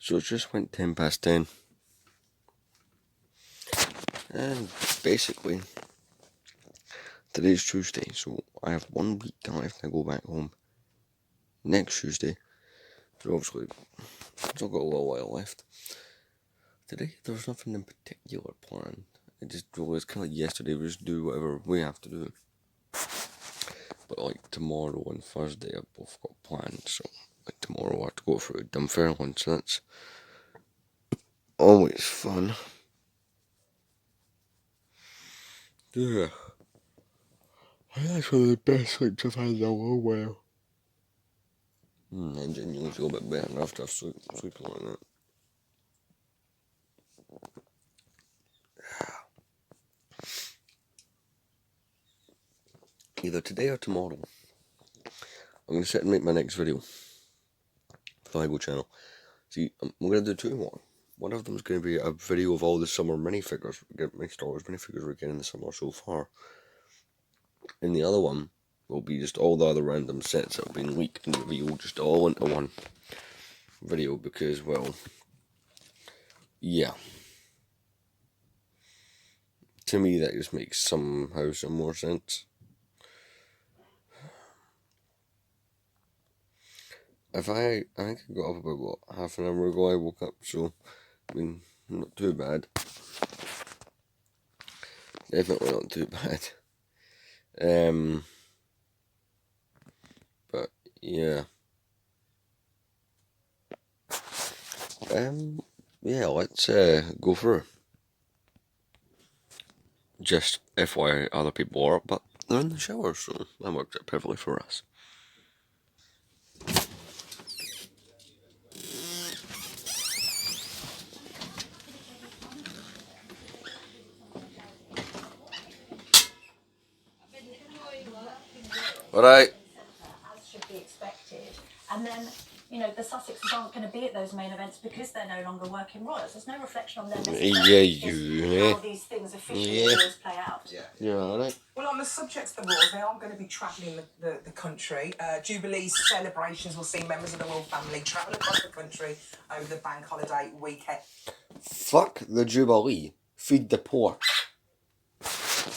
So it just went 10 past 10. And basically, today's Tuesday, so I have 1 week left to go back home. Next Tuesday. So obviously, still got a little while left. Today, there was nothing in particular planned. It's kind of like yesterday, we just do whatever we have to do. But like tomorrow and Thursday, I've both got plans. So like tomorrow, I have to go for a Dunfermline, so that's always fun. Yeah. I think that's one of the best sleeps I've had in a long while. I genuinely feel a bit better after I've sleeping like that. Either today or tomorrow, I'm going to sit and make my next video for the LEGO channel. See, we're going to do two more. One of them is going to be a video of all the summer minifigures, my Star Wars minifigures we're getting in the summer so far. And the other one will be just all the other random sets that have been leaked and revealed just all into one video because, well, yeah. To me, that just makes somehow some more sense. I think I got up about, what, half an hour ago I woke up, so, I mean, not too bad. Definitely not too bad. But, yeah. Yeah, let's go for it. Just FYI, other people are up, but they're in the shower, so that works out perfectly for us. Alright. As should be expected. And then, you know, the Sussexes aren't going to be at those main events because they're no longer working royals. There's no reflection on them necessarily. How these things officially always play out. Yeah, alright. Well, on the subject of the royals, they aren't going to be travelling the country. Jubilee celebrations will see members of the royal family travel across the country over the bank holiday weekend. Fuck the Jubilee. Feed the poor.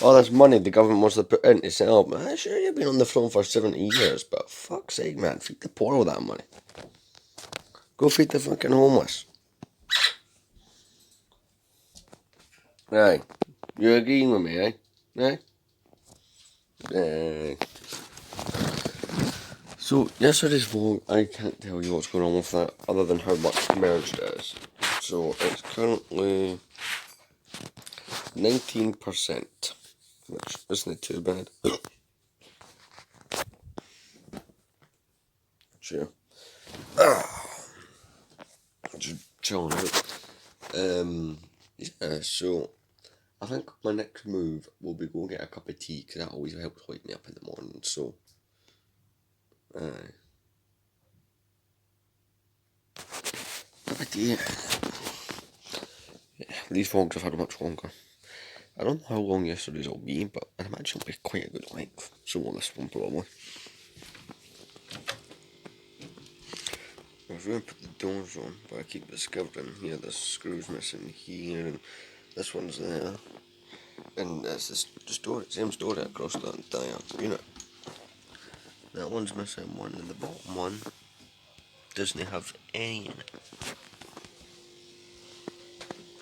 All this money the government wants to put in to set up. Sure, you've been on the throne for 70 years, but fuck's sake, man, feed the poor with that money. Go feed the fucking homeless. Right. You agreeing with me, eh? So, yesterday's vlog, I can't tell you what's going on with that, other than how much merged it is. So, it's currently 19%, which isn't too bad. Sure. Just chilling out. Yeah, so I think my next move will be go get a cup of tea, because that always helps wake me up in the morning, so cup of tea. Yeah, these vlogs have had much longer. I don't know how long yesterday's will be, but I'd imagine it'll be quite a good length. So will this one probably. I was going to put the doors on, but I keep discovering, yeah, this screw's missing here, and this one's there. And it's this same story across the entire unit. That one's missing one, and the bottom one doesn't have any in it.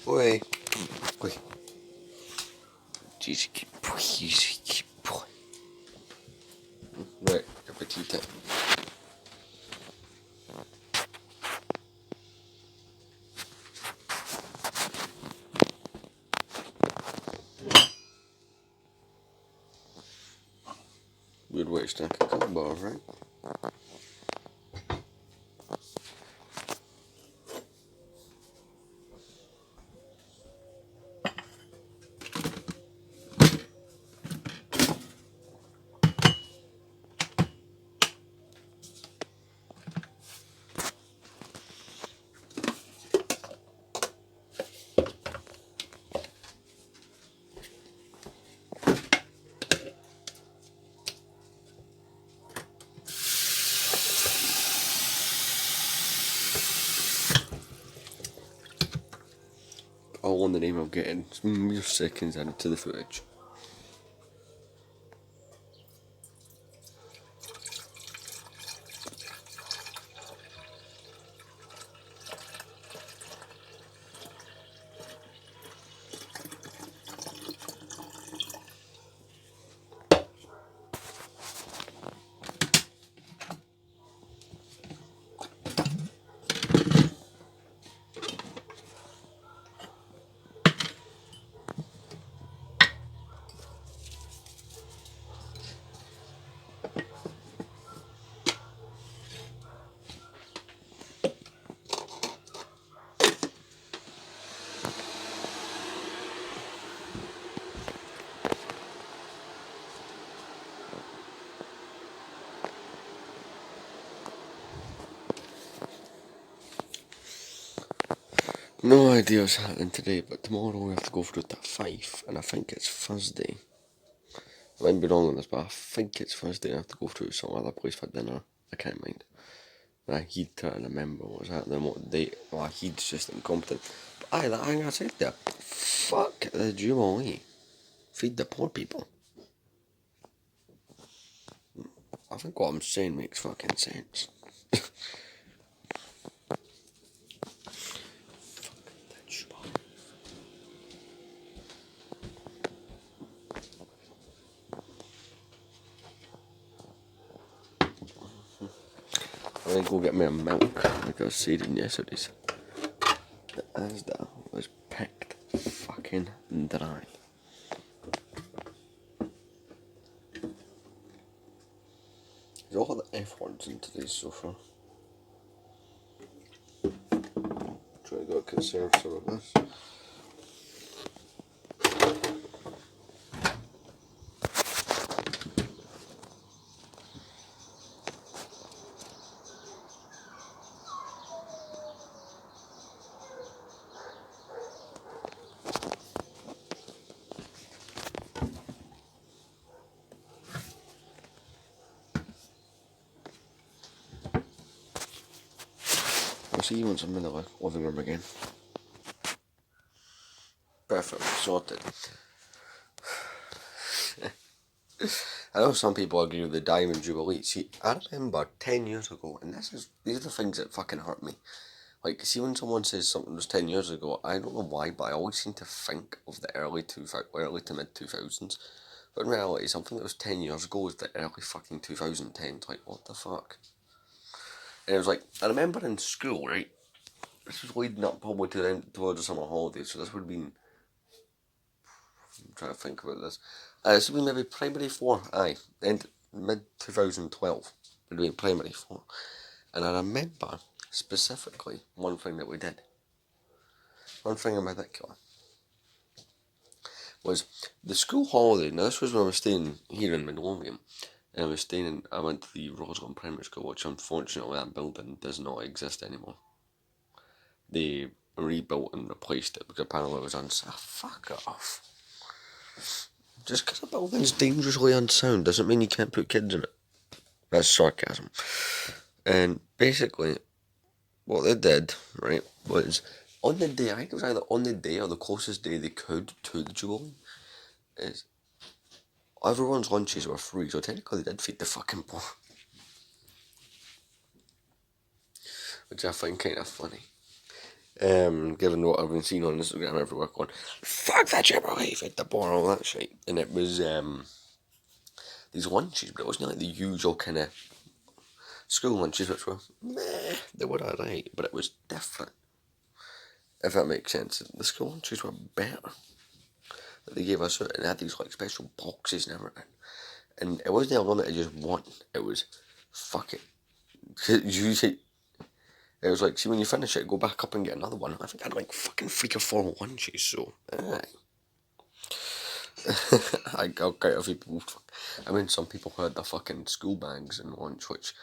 Oi! Oi! Jeez, keep right, cup of tea time. Weird way to stack a couple bars, right? all in the name of getting mere seconds into the footage. No idea what's happening today, but tomorrow we have to go through it at 5, and I think it's Thursday. I might be wrong on this, but I think it's Thursday. I have to go through some other place for dinner. I can't mind. He'd trying to remember what was happening, what date. Well, he's just incompetent. But aye, that thing I said there. Fuck the Jubilee. Feed the poor people. I think what I'm saying makes fucking sense. I'm gonna go get me a milk, like I was saying yesterday's. The Asda was picked fucking dry. There's all the F words in today's so far. Try to go conserve some of this. I'll see you once I'm in the living room again. Perfect, sorted. I know some people agree with the Diamond Jubilee. See, I remember 10 years ago, and these are the things that fucking hurt me. Like, see, when someone says something was 10 years ago, I don't know why, but I always seem to think of the early to mid 2000s. But in reality, something that was 10 years ago was the early fucking 2010s. Like, what the fuck? And it was like, I remember in school, right? This was leading up probably towards the summer holidays, so this would have been. I'm trying to think about this. This would be maybe primary 4, and mid 2012 would be primary 4. And I remember specifically one thing that we did. One thing in particular was the school holiday. Now this was when I was staying here in Midlothian, and I went to the Roslyn Primary School, which unfortunately that building does not exist anymore. They rebuilt and replaced it because apparently it was unsafe. Fuck off. Just because a building's dangerously unsound doesn't mean you can't put kids in it. That's sarcasm. And basically, what they did, right, was on the day, I think it was either on the day or the closest day they could to the Jubilee, is everyone's lunches were free, so technically they did feed the fucking poor. Which I find kind of funny. Given what I've been seeing on Instagram everywhere going, fuck that Jubilee, feed the poor, all that shit. And it was, these lunches, but it wasn't like the usual kind of school lunches, which were, they were alright, but it was different. If that makes sense. The school lunches were better. They gave us out and they had these like special boxes and everything. And it wasn't a limit of just one. It was, fuck it. It was like, see, when you finish it, go back up and get another one. I think I had like fucking 3 or 4 lunches, so, aye. I got quite a few people. I mean, some people had their fucking school bags and lunch, which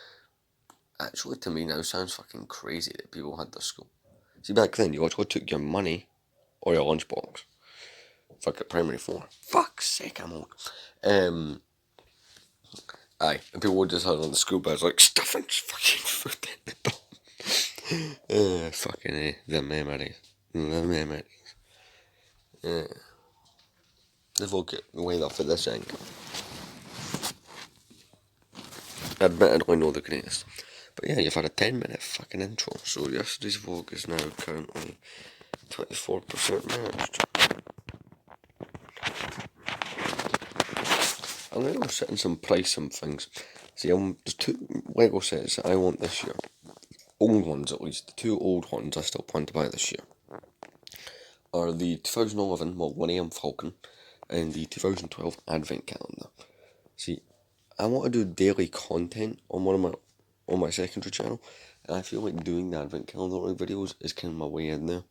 actually to me now sounds fucking crazy that people had their school. See, back then, you actually took your money or your lunchbox. Fuck it, primary 4. Fuck's sake, I'm old. Aye, and people would just have on the school bags like, stuffing fucking food in the bum. Fucking the memories. The memories. The vlog get way off at this end. Admittedly not the greatest. But yeah, you've had a 10-minute fucking intro. So yesterday's vlog is now currently 24% managed. I'm going to go sit in some price some things. See, there's 2 Lego sets that I want this year. Old ones at least. The 2 old ones I still plan to buy this year are the 2011 Millennium Falcon and the 2012 Advent Calendar. See, I want to do daily content on my secondary channel, and I feel like doing the Advent Calendar videos is kind of my way in there.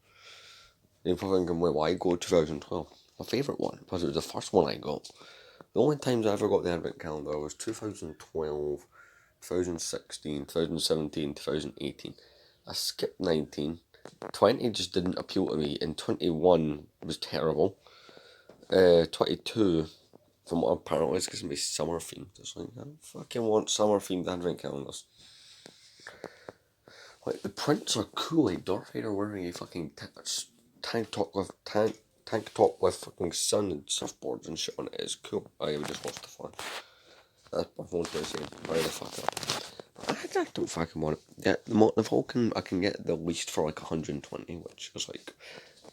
You're probably thinking, wait, why go 2012? My favourite one, because it was the first one I got. The only times I ever got the Advent Calendar was 2012, 2016, 2017, 2018. I skipped 19. 20 just didn't appeal to me, and 21 was terrible. 22, from what apparently it's going to be summer themed. It's like, I don't fucking want summer themed Advent calendars. Like, the prints are cool, like Darth Vader wearing a fucking tank top with fucking sun and surfboards and shit on it is cool. I just lost the fun. That's my phone's going to say, hurry the fuck up. I don't fucking want it. Yeah, the Falcon I can get the least for like 120, which is like,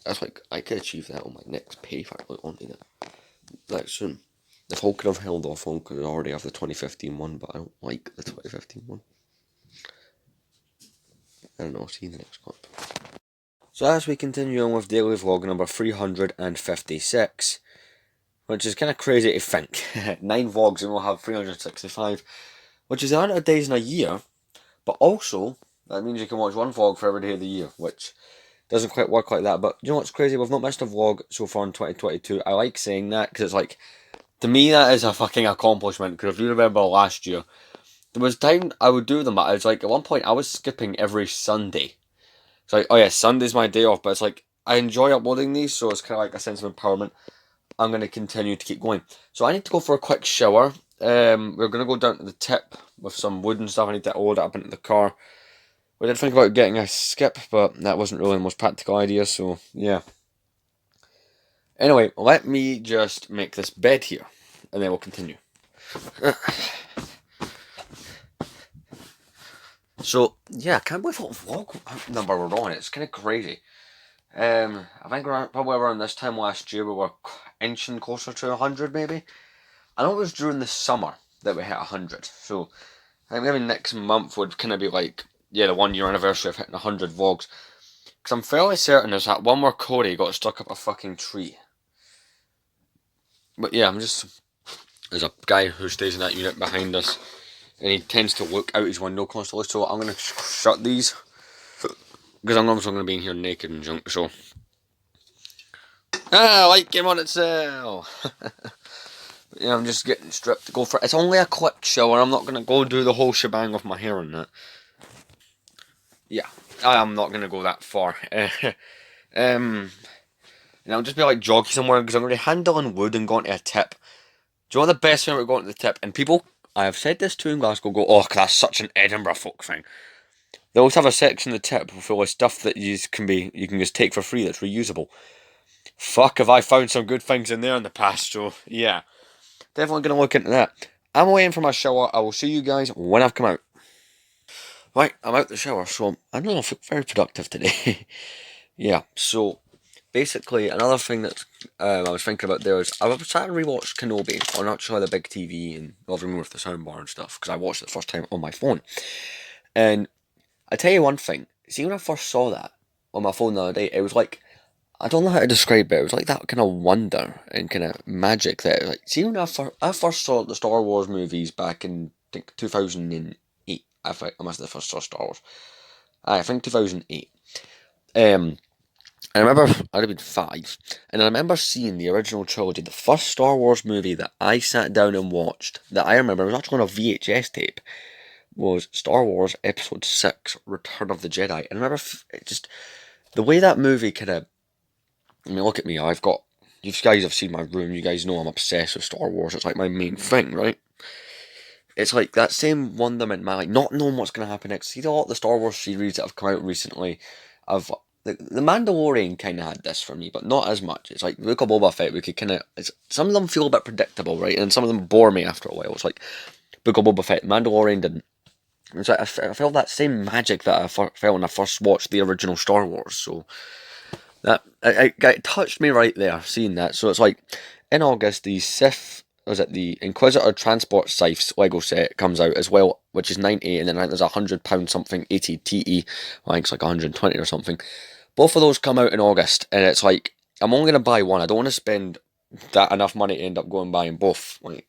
that's like, I could achieve that on my next pay if I really wanted it. Like soon. The Falcon I've held off on because I already have the 2015 one, but I don't like the 2015 one. I don't know, see you in the next clip. So as we continue on with daily vlog number 356, which is kind of crazy to think. 9 vlogs and we'll have 365, which is the amount of days in a year, but also, that means you can watch 1 vlog for every day of the year, which doesn't quite work like that. But you know what's crazy? We've not missed a vlog so far in 2022. I like saying that because it's like, to me that is a fucking accomplishment, because if you remember last year, there was time I would do them, but I was like, at one point I was skipping every Sunday. It's like, oh yeah, Sunday's my day off, but it's like, I enjoy uploading these, so it's kind of like a sense of empowerment. I'm going to continue to keep going. So I need to go for a quick shower. We're going to go down to the tip with some wood and stuff. I need to load it up into the car. We did think about getting a skip, but that wasn't really the most practical idea, so yeah. Anyway, let me just make this bed here, and then we'll continue. So, yeah, I can't believe what vlog number we're on. It's kind of crazy. I think probably around this time last year we were inching closer to 100 maybe. I know it was during the summer that we hit 100. So, I think maybe next month would kind of be like, yeah, the 1 year anniversary of hitting 100 vlogs. Because I'm fairly certain there's that one where Corey got stuck up a fucking tree. But yeah, there's a guy who stays in that unit behind us, and he tends to look out his window constantly, so I'm going to shut these, because I'm also going to be in here naked and junk, so. Light came on itself! Yeah, I'm just getting stripped to go for it. It's only a quick shower, I'm not going to go do the whole shebang with my hair and that. Yeah, I'm not going to go that far. And I'll just be like jogging somewhere, because I'm going to handling wood and going to a tip. Do you know what the best thing about going to the tip? And people, I have said this too in Glasgow, go, oh, that's such an Edinburgh folk thing. They always have a section in the tip full of stuff that you can just take for free that's reusable. Fuck, have I found some good things in there in the past, so yeah. Definitely going to look into that. I'm waiting for my shower. I will see you guys when I've come out. Right, I'm out the shower, so I don't know, I feel very productive today. Yeah, so basically, another thing that I was thinking about there is I was trying to rewatch Kenobi on actually the big TV and living room with the soundbar and stuff, because I watched it the first time on my phone. And I tell you one thing, see when I first saw that on my phone the other day, it was like, I don't know how to describe it, it was like that kind of wonder and kind of magic that, like, see when I first saw the Star Wars movies back in, I think, 2008, I must have first saw Star Wars. I think 2008. I remember I'd have been 5, and I remember seeing the original trilogy. The first Star Wars movie that I sat down and watched, that I remember was actually on a VHS tape, was Star Wars Episode 6, Return of the Jedi. And I remember just the way that movie kind of, I mean, look at me, you guys have seen my room, you guys know I'm obsessed with Star Wars, it's like my main thing, right? It's like that same wonderment, man, like not knowing what's going to happen next. See a lot of the Star Wars series that have come out recently, the Mandalorian kind of had this for me, but not as much. It's like Book of Boba Fett. We could kind of some of them feel a bit predictable, right, and some of them bore me after a while. It's like Book of Boba Fett, Mandalorian didn't. It's like I felt that same magic that I felt when I first watched the original Star Wars. So that it touched me right there, seeing that. So it's like in August, the Sith, was it the Inquisitor Transport Scythes Lego set comes out as well, which is 90, and then I think there's £100 something ATTE. I think it's like 120 or something. Both of those come out in August, and it's like I'm only gonna buy one. I don't want to spend that enough money to end up going buying both. Like,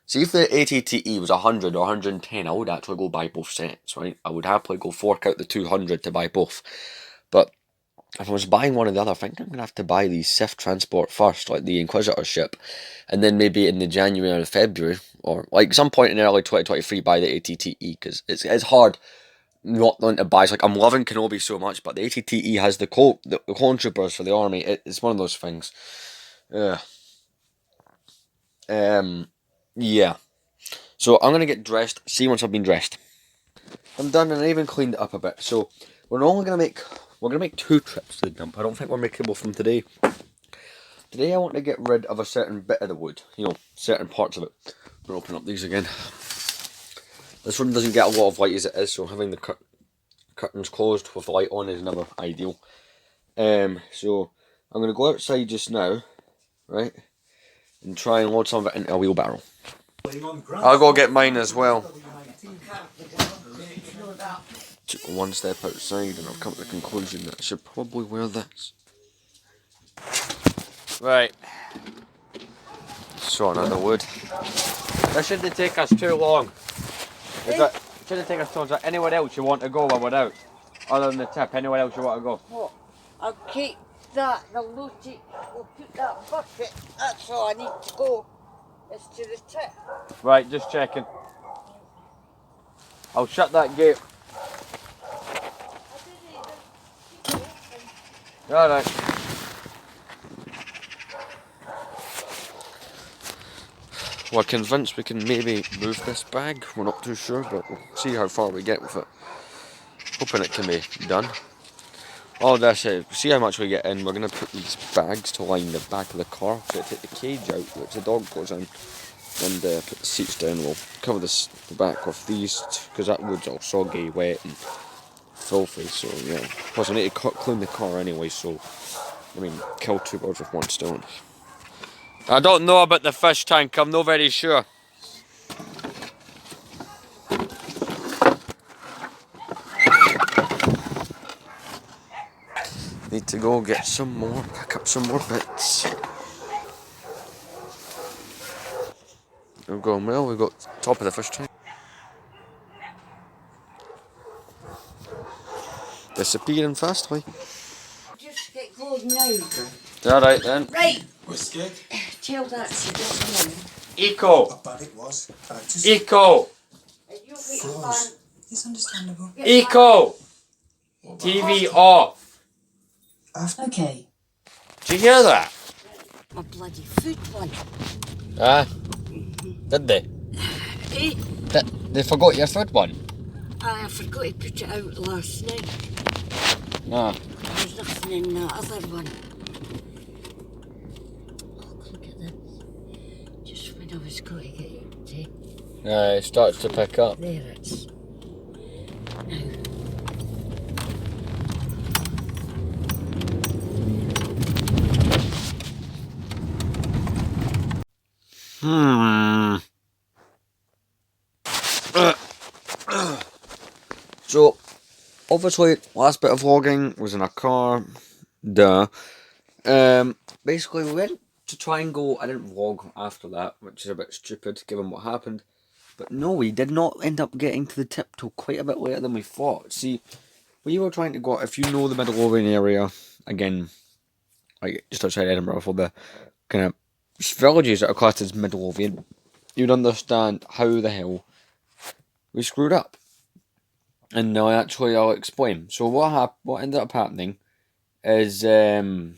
see if the ATTE was 100 or 110, I would actually go buy both sets, right? I would happily go fork out the 200 to buy both. But if I was buying one or the other, I think I'm going to have to buy the Sith Transport first, like the Inquisitor ship, and then maybe in the January or February, or like some point in early 2023 buy the ATTE, because it's hard not wanting to buy. It's like, I'm loving Kenobi so much, but the ATTE has the clone troopers for the army. It's one of those things. Yeah. So I'm gonna get dressed. See once I've been dressed. I'm done, and I even cleaned it up a bit. So we're gonna make 2 trips to the dump. I don't think we're making both from today. Today I want to get rid of a certain bit of the wood. You know, certain parts of it. We'll open up these again. This one doesn't get a lot of light as it is, so having the curtains closed with the light on is never ideal. So I'm gonna go outside just now, right, and try and load some of it into a wheelbarrow. I'll go get mine as well. Took one step outside and I've come to the conclusion that I should probably wear this. Right. So another wood. This shouldn't take us too long. Shouldn't take us too long. Is there anywhere else you want to go while we're out? Other than the tip, anywhere else you want to go? What? I'll keep that, the logic, we'll put that bucket, that's all I need to go. It's to the tip. Right, just checking. I'll shut that gate. Alright. We're convinced we can maybe move this bag. We're not too sure, but we'll see how far we get with it. Hoping it can be done. All this, see how much we get in. We're going to put these bags to line the back of the car. So take the cage out, which the dog goes in, and put the seats down. We'll cover the back with these, because that wood's all soggy, wet and filthy. So yeah, plus I need to clean the car anyway, so I mean, kill 2 birds with 1 stone. I don't know about the fish tank, I'm not very sure. Need to go get some more, pick up some more bits. We're going well, we've got top of the fish tank. Disappearing fastly. Just get going now. Alright then. Right. Whiskey? Tell that to get on. Eco! How bad it was. Just Eco! froze. It's understandable. Eco! TV off! Okay. Did you hear that? My bloody food one. Ah, did they? Eh? They forgot your food one? I forgot to put it out last night. Ah. There's nothing in that other one. Look at this. Just when I was going to get it to... It starts to pick up. There it's... Now. So, obviously, last bit of vlogging was in a car. Duh. Basically, we went to try and go. I didn't vlog after that, which is a bit stupid given what happened. But no, we did not end up getting to the tip till quite a bit later than we thought. See, we were trying to go, if you know the Midlothian area, again, like just outside Edinburgh, for the kind of villages that are classed as Midlothian, you'd understand how the hell we screwed up. And now actually I'll explain. So what ended up happening is we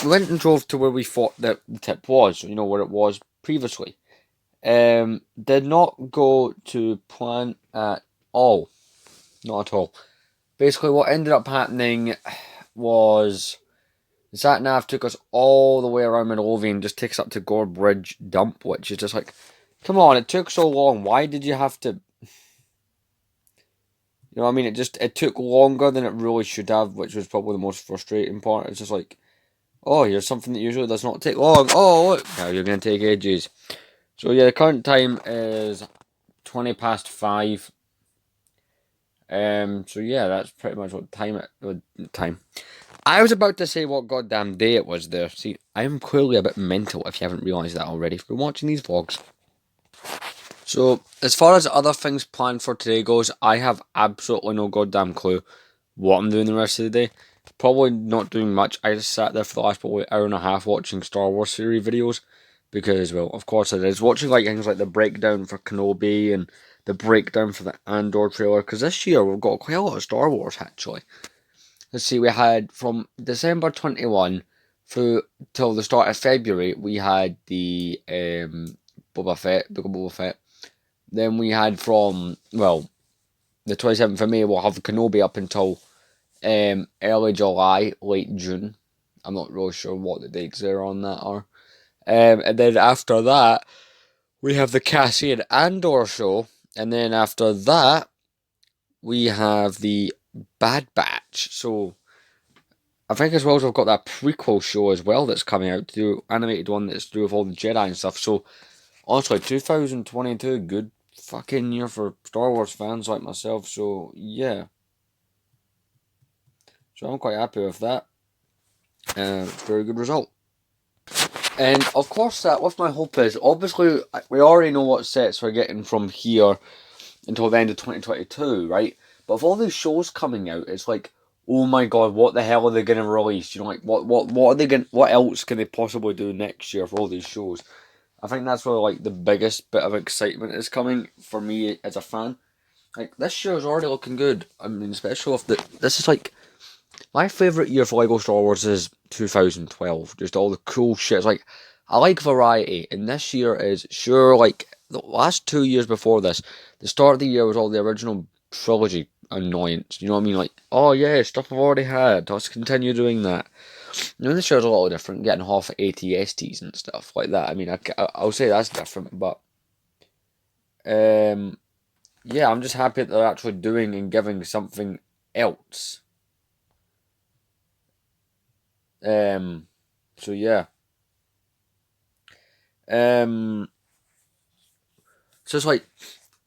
went and drove to where we thought that the tip was, you know, where it was previously. Did not go to plan at all. Not at all. Basically, what ended up happening was the sat nav took us all the way around Midlothian, just takes us up to Gore Bridge Dump, which is just like, come on, it took so long. Why did you have to? You know what I mean? It took longer than it really should have, which was probably the most frustrating part. It's just like, oh, here's something that usually does not take long. Oh, look, now you're going to take ages. So yeah, the current time is 5:20. So yeah, that's pretty much what time. I was about to say what goddamn day it was there. See, I am clearly a bit mental if you haven't realised that already. If you're watching these vlogs. So, as far as other things planned for today goes, I have absolutely no goddamn clue what I'm doing the rest of the day. Probably not doing much. I just sat there for the last probably hour and a half watching Star Wars series videos. Because, well, of course I did. Watching like things like the breakdown for Kenobi and the breakdown for the Andor trailer. Because this year we've got quite a lot of Star Wars, actually. Let's see, we had from December 21 through till the start of February, we had the Boba Fett, Book of Boba Fett. Then we had from, well, the 27th of May, we'll have Kenobi up until early July, late June. I'm not really sure what the dates there on that are. And then after that, we have the Cassian Andor show. And then after that, we have the Bad Batch. So, I think as well as we've got that prequel show as well that's coming out, the animated one that's to do with all the Jedi and stuff. So, honestly, 2022, good fucking year for Star Wars fans like myself. So, yeah. So, I'm quite happy with that. Very good result. And, of course, that what my hope is, obviously, we already know what sets we're getting from here until the end of 2022, right? But with all these shows coming out, it's like, oh my god, what the hell are they gonna release? You know, like what are they going? What else can they possibly do next year for all these shows? I think that's where like the biggest bit of excitement is coming for me as a fan. Like this year is already looking good. I mean, especially if this is like my favorite year for Lego Star Wars is 2012. Just all the cool shit. It's like I like variety, and this year is sure like the last 2 years before this. The start of the year was all the original trilogy annoyance. You know what I mean? Like, oh yeah, stuff I've already had. Let's continue doing that. You know, this year's a lot different. Getting half ATSTs and stuff like that. I mean, I'll say that's different, but yeah, I'm just happy that they're actually doing and giving something else. So yeah. So it's like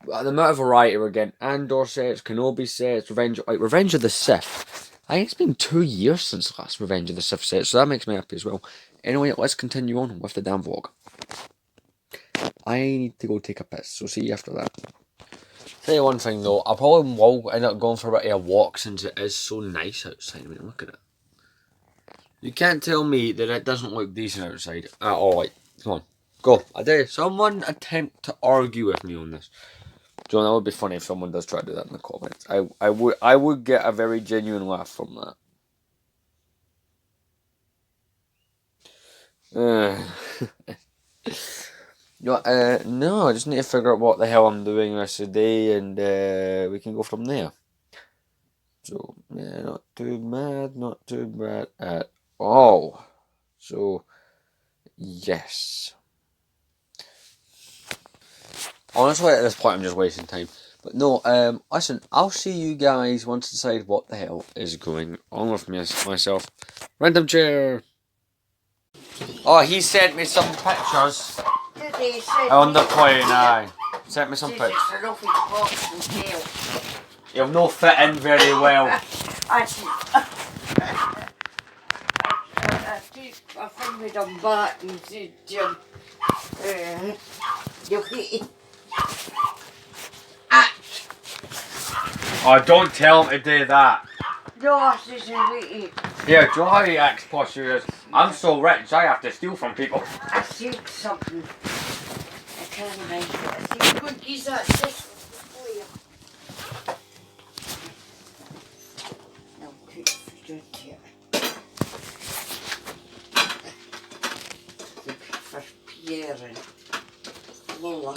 the amount of variety we're getting. Andor sets, Kenobi sets, Revenge of the Sith. I think it's been 2 years since the last Revenge of the Sith set, so that makes me happy as well. Anyway, let's continue on with the damn vlog. I need to go take a piss, so see you after that. Tell you one thing though, I probably will end up going for a bit of a walk since it is so nice outside. I mean, look at it. You can't tell me that it doesn't look decent outside at all. Like, come on, go. I dare someone attempt to argue with me on this. John, that would be funny if someone does try to do that in the comments. I would get a very genuine laugh from that. No, I just need to figure out what the hell I'm doing the rest of the day, and we can go from there. So, yeah, not too bad at all. So, yes. Honestly, at this point, I'm just wasting time. But no, listen, I'll see you guys once I decide what the hell is going on with myself. Random chair. Oh, he sent me some pictures on the plane, aye. Sent me some pictures. You'll not fit in very well. I think we done back and said, you'll hit it. Oh, don't tell him to do that. No, I said, wait. Yeah, do you know how he acts plus you is? I'm so rich, I have to steal from people. I said something. I can't remember. I said, go and use that system for you. No, put food here. For Pierre and Lola.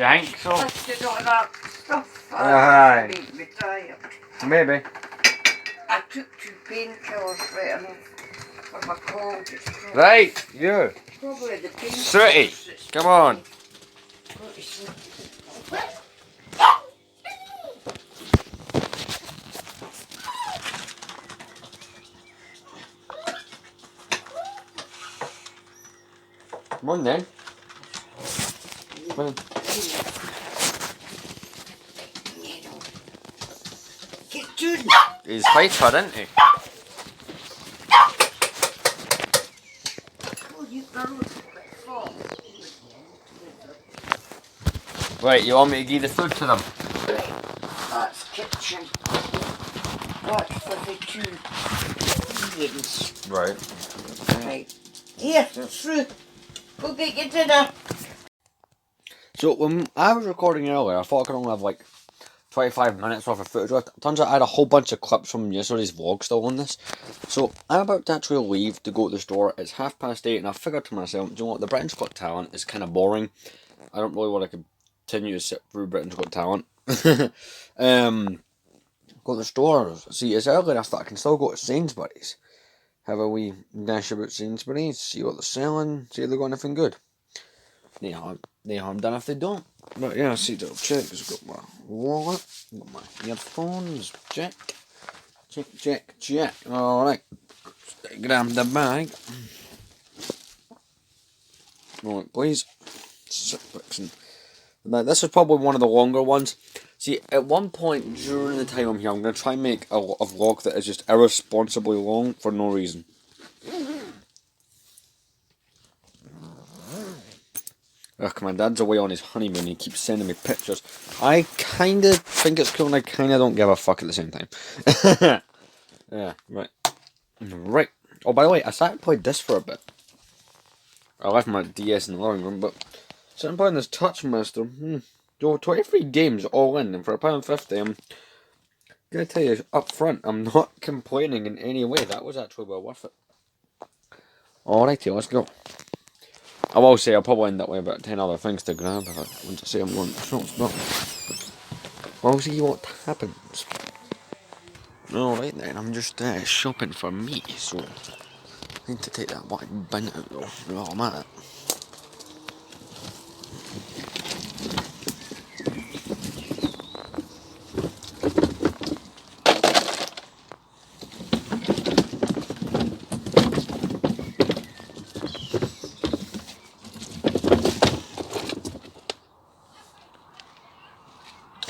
You think so? Listed all that stuff. Aye. Made me tired. Maybe. I took 2 painkillers right enough for my cold. It's Right, you. probably the painkillers. Sooty, that's come on. go to sleep. Come on then. Come on. Get to He's hyper, isn't he? oh, you girls fall. Right, you want me to give the food to them? That's kitchen. That's for the 2 Indians. Right. Right. Here, it's through. Go get your dinner. So when I was recording earlier, I thought I could only have like 25 minutes worth of footage. Turns out I had a whole bunch of clips from yesterday's vlog still on this. So I'm about to actually leave to go to the store. It's 8:30 and I figured to myself, do you know what, the Britain's Got Talent is kind of boring. I don't really want to continue to sit through Britain's Got Talent. Go to the store. See, it's early enough that I can still go to Sainsbury's. Have a wee dash about Sainsbury's, see what they're selling, see if they've got anything good. No harm done if they don't. But yeah, see, I'll check. I've got my wallet, got my earphones, check. Alright. Grab the bag. Alright, please. Sit back and now, this is probably one of the longer ones. See, at one point during the time I'm here, I'm going to try and make a vlog that is just irresponsibly long for no reason. Ugh, my dad's away on his honeymoon, he keeps sending me pictures. I kind of think it's cool and I kind of don't give a fuck at the same time. Yeah, right. Right. Oh, by the way, I sat and played this for a bit. I left my DS in the living room, but sitting playing this Touch Master, 23 games all in, and for £1.50, I'm gonna tell you up front, I'm not complaining in any way. That was actually well worth it. Alrighty, let's go. I will say I'll probably end up with about 10 other things to grab if I want to say I'm going to shops, but we'll see what happens. Alright then, I'm just shopping for me, so I need to take that white bin out though. Oh, I'm at it.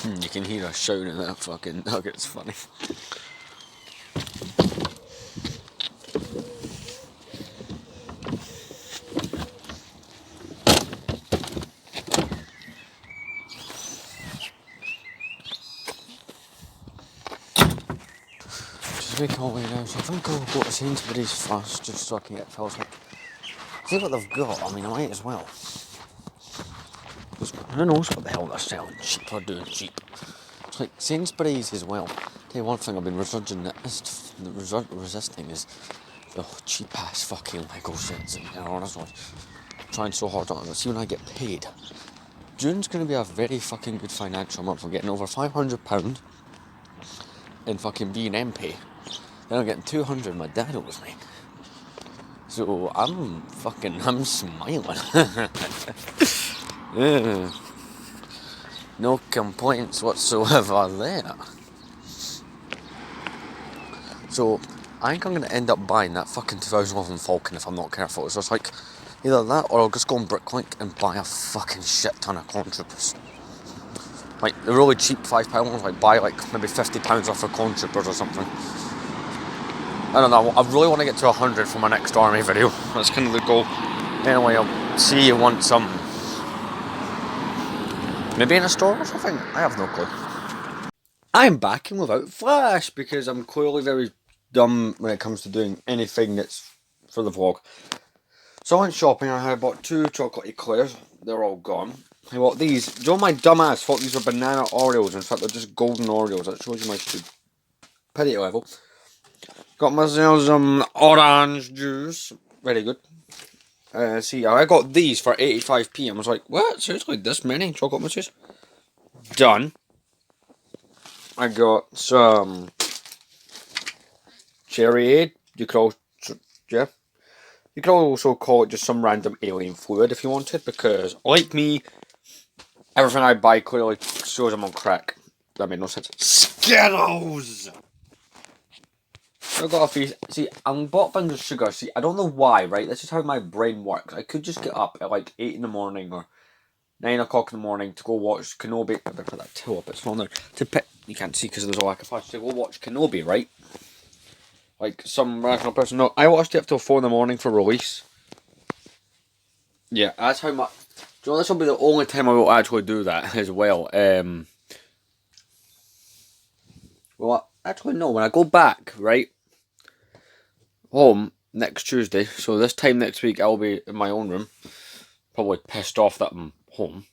You can hear us shouting at that fucking nugget, it's funny. Just make all the way down, so I think I'll go to Sainsbury's first, just so I can get Phil's like, see what they've got, I mean I might as well. Because who knows what the hell they're selling cheap or doing cheap. It's like Sainsbury's as well. Tell you one thing I've been resisting is the cheap ass fucking Lego sets. And honestly, I'm trying so hard on it. See when I get paid. June's going to be a very fucking good financial month. I'm getting over £500 in fucking B&M pay. Then I'm getting 200 my dad owes me. So I'm smiling. Yeah. No complaints whatsoever there. So, I think I'm going to end up buying that fucking 2011 Falcon if I'm not careful. So it's like, either that or I'll just go on Bricklink and buy a fucking shit ton of Clone Troopers. Like, the really cheap £5 like buy like maybe £50 off of Clone Troopers or something. I don't know, I really want to get to 100 for my next army video. That's kind of the goal. Anyway, I'll see you once maybe in a store or something? I have no clue. I'm backing without Flash because I'm clearly very dumb when it comes to doing anything that's for the vlog. So I went shopping and I bought 2 chocolate eclairs. They're all gone. I bought these. Do you know my dumb ass thought these were banana Oreos? In fact, they're just golden Oreos. That shows you my stupidity level. Got myself some orange juice. Very good. See, I got these for 85p. I was like, what? Seriously, this many chocolate mousse? Done. I got some cherry. You could also, yeah. You could also call it just some random alien fluid if you wanted, because like me, everything I buy clearly shows I'm on crack. That made no sense. Skittles. I got a few. See, I'm bought things with sugar. See, I don't know why. Right, this is how my brain works. I could just get up at like 8 in the morning or 9 o'clock in the morning to go watch Kenobi. I better put that till up. It's on there to pick. You can't see because there's a lack of flash. To go watch Kenobi, right? Like some rational person. No, I watched it up till 4 in the morning for release. Yeah, that's how much. Do you know this will be the only time I will actually do that as well. Well, actually no. When I go back, right, home next Tuesday. So this time next week, I'll be in my own room. Probably pissed off that I'm home.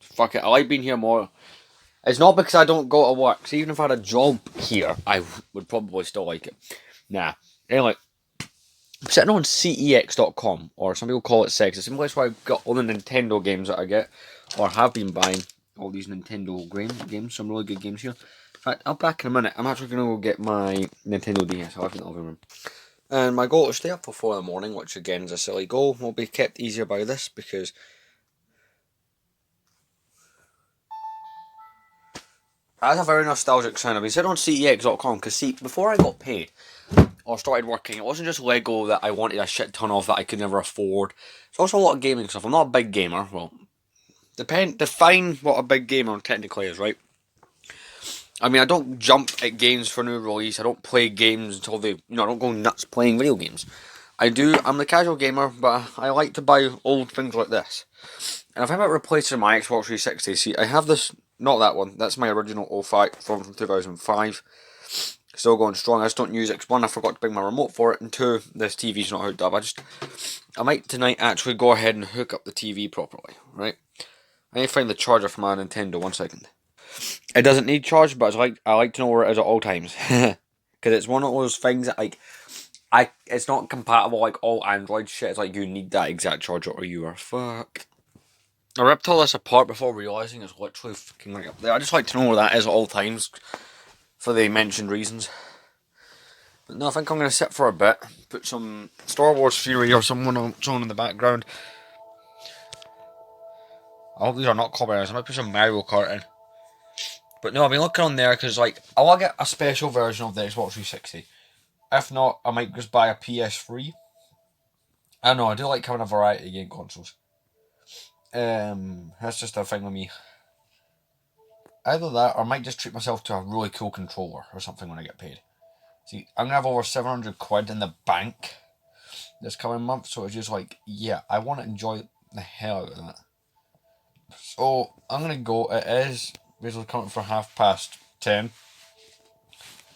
Fuck it. I like being here more. It's not because I don't go to work. So even if I had a job here, I would probably still like it. Nah. Anyway, I'm sitting on cex.com, or some people call it Sex. It's the place where I've got all the Nintendo games that I get, or have been buying all these Nintendo games. Some really good games here. In fact, I'll back in a minute. I'm actually going to go get my Nintendo DS. I'll have it in the living room. And my goal is to stay up till 4 in the morning, which again is a silly goal. Will be kept easier by this because that's a very nostalgic sound. I've been sitting on cex.com because, see, before I got paid or started working, it wasn't just Lego that I wanted a shit ton of that I could never afford. It's also a lot of gaming stuff. I'm not a big gamer. Well, define what a big gamer technically is, right? I mean, I don't jump at games for new release. I don't play games until they, I don't go nuts playing video games. I'm the casual gamer, but I like to buy old things like this. And if I'm about replacing my Xbox 360, see, I have this, not that one, that's my original 05 from 2005. Still going strong. I just don't use it. One, I forgot to bring my remote for it, and two, this TV's not hooked up. I might tonight actually go ahead and hook up the TV properly, right? I need to find the charger for my Nintendo, 1 second. It doesn't need charge, but I like to know where it is at all times. Because it's one of those things that, like, it's not compatible like all Android shit. It's like you need that exact charger or you are fucked. I ripped all this apart before realising it's literally fucking right up there. I just like to know where that is at all times for the mentioned reasons. But no, I think I'm going to sit for a bit, put some Star Wars Fury or someone on in the background. I hope these are not copyrights. I might put some Mario Kart in. But no, I've been looking on there because, like, I want to get a special version of the Xbox 360. If not, I might just buy a PS3. I don't know, I do like having a variety of game consoles. That's just a thing with me. Either that, or I might just treat myself to a really cool controller or something when I get paid. See, I'm gonna have over 700 quid in the bank this coming month, so it's just like, yeah, I want to enjoy the hell out of that. So, I'm gonna go. It is basically coming for 10:30.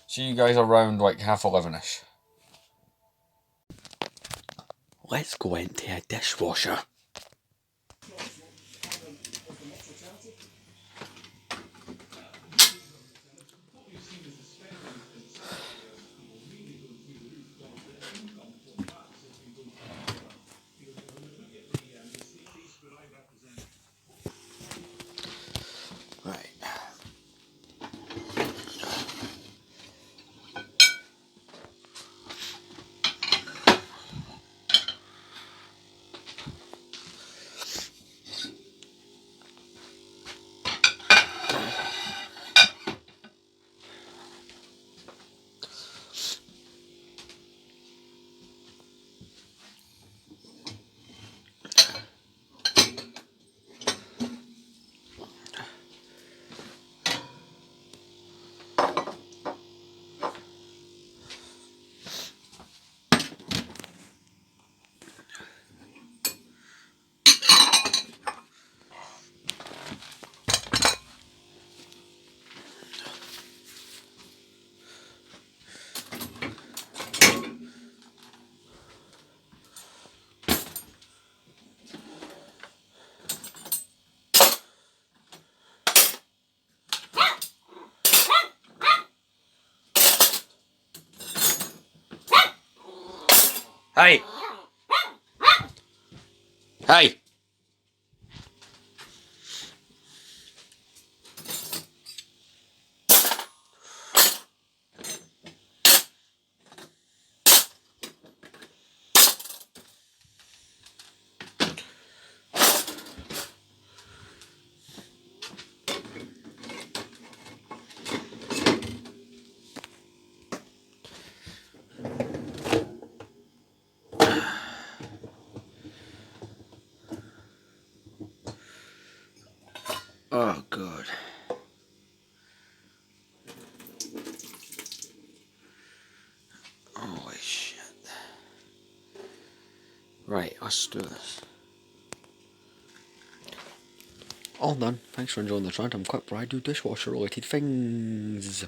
See you guys around like 11:30ish. Let's go into a dishwasher. Right. Hey! Hey! Oh, God. Holy shit. Right, let's do this. All done. Thanks for enjoying this random clip where I do dishwasher related things.